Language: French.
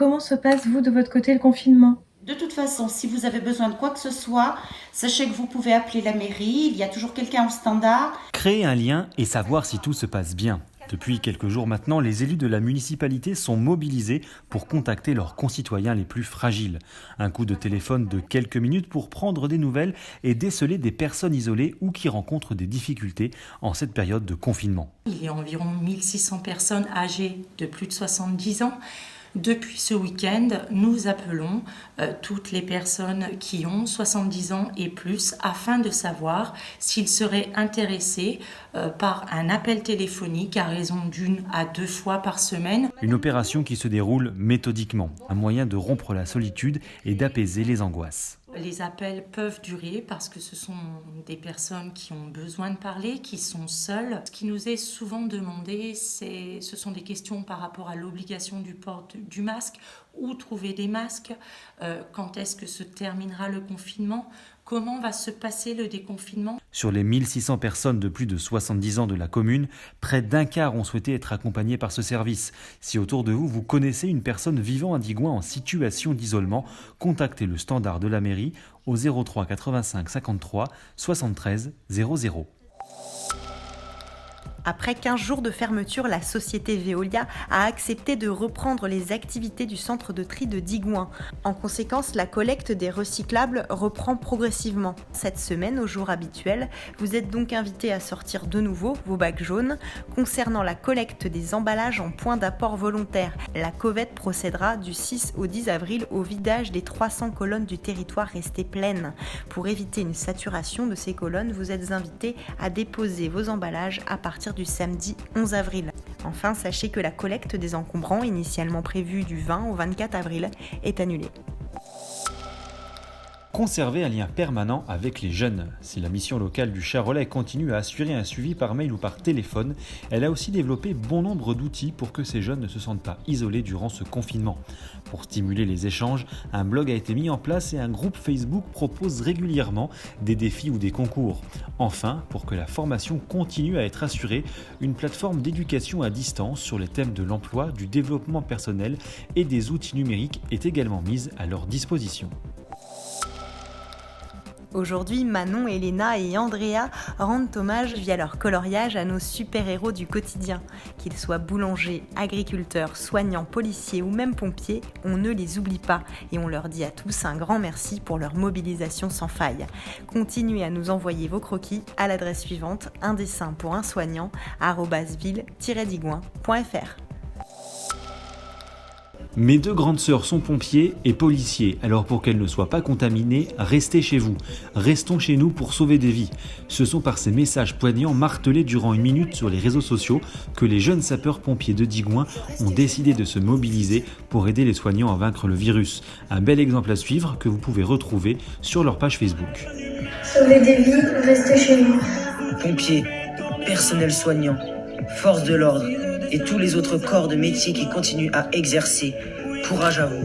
Comment se passe, vous, de votre côté, le confinement? De toute façon, si vous avez besoin de quoi que ce soit, sachez que vous pouvez appeler la mairie, il y a toujours quelqu'un au standard. Créer un lien et savoir si tout se passe bien. Depuis quelques jours maintenant, les élus de la municipalité sont mobilisés pour contacter leurs concitoyens les plus fragiles. Un coup de téléphone de quelques minutes pour prendre des nouvelles et déceler des personnes isolées ou qui rencontrent des difficultés en cette période de confinement. Il y a environ 1600 personnes âgées de plus de 70 ans. Depuis ce week-end, nous appelons toutes les personnes qui ont 70 ans et plus afin de savoir s'ils seraient intéressés par un appel téléphonique à raison d'1 à 2 fois par semaine. Une opération qui se déroule méthodiquement, un moyen de rompre la solitude et d'apaiser les angoisses. Les appels peuvent durer parce que ce sont des personnes qui ont besoin de parler, qui sont seules. Ce qui nous est souvent demandé, ce sont des questions par rapport à l'obligation du port du masque, où trouver des masques, quand est-ce que se terminera le confinement, comment va se passer le déconfinement. Sur les 1600 personnes de plus de 70 ans de la commune, près d'un quart ont souhaité être accompagnées par ce service. Si autour de vous, vous connaissez une personne vivant à Digoin en situation d'isolement, contactez le standard de la mairie au 03 85 53 73 00. Après 15 jours de fermeture, la société Veolia a accepté de reprendre les activités du centre de tri de Digoin. En conséquence, la collecte des recyclables reprend progressivement. Cette semaine, au jour habituel, vous êtes donc invités à sortir de nouveau vos bacs jaunes. Concernant la collecte des emballages en point d'apport volontaire, la covette procédera du 6 au 10 avril au vidage des 300 colonnes du territoire restées pleines. Pour éviter une saturation de ces colonnes, vous êtes invités à déposer vos emballages à partir du samedi 11 avril. Enfin, sachez que la collecte des encombrants, initialement prévue du 20 au 24 avril, est annulée. Conserver un lien permanent avec les jeunes. Si la mission locale du Charolais continue à assurer un suivi par mail ou par téléphone, elle a aussi développé bon nombre d'outils pour que ces jeunes ne se sentent pas isolés durant ce confinement. Pour stimuler les échanges, un blog a été mis en place et un groupe Facebook propose régulièrement des défis ou des concours. Enfin, pour que la formation continue à être assurée, une plateforme d'éducation à distance sur les thèmes de l'emploi, du développement personnel et des outils numériques est également mise à leur disposition. Aujourd'hui, Manon, Elena et Andrea rendent hommage via leur coloriage à nos super-héros du quotidien. Qu'ils soient boulangers, agriculteurs, soignants, policiers ou même pompiers, on ne les oublie pas et on leur dit à tous un grand merci pour leur mobilisation sans faille. Continuez à nous envoyer vos croquis à l'adresse suivante, un dessin pour un soignant, @ville-digoin.fr. Mes deux grandes sœurs sont pompiers et policiers, alors pour qu'elles ne soient pas contaminées, restez chez vous. Restons chez nous pour sauver des vies. Ce sont par ces messages poignants martelés durant une minute sur les réseaux sociaux que les jeunes sapeurs-pompiers de Digoin ont décidé de se mobiliser pour aider les soignants à vaincre le virus. Un bel exemple à suivre que vous pouvez retrouver sur leur page Facebook. Sauver des vies, restez chez vous. Pompiers, personnel soignant, forces de l'ordre et tous les autres corps de métier qui continuent à exercer. Courage à vous.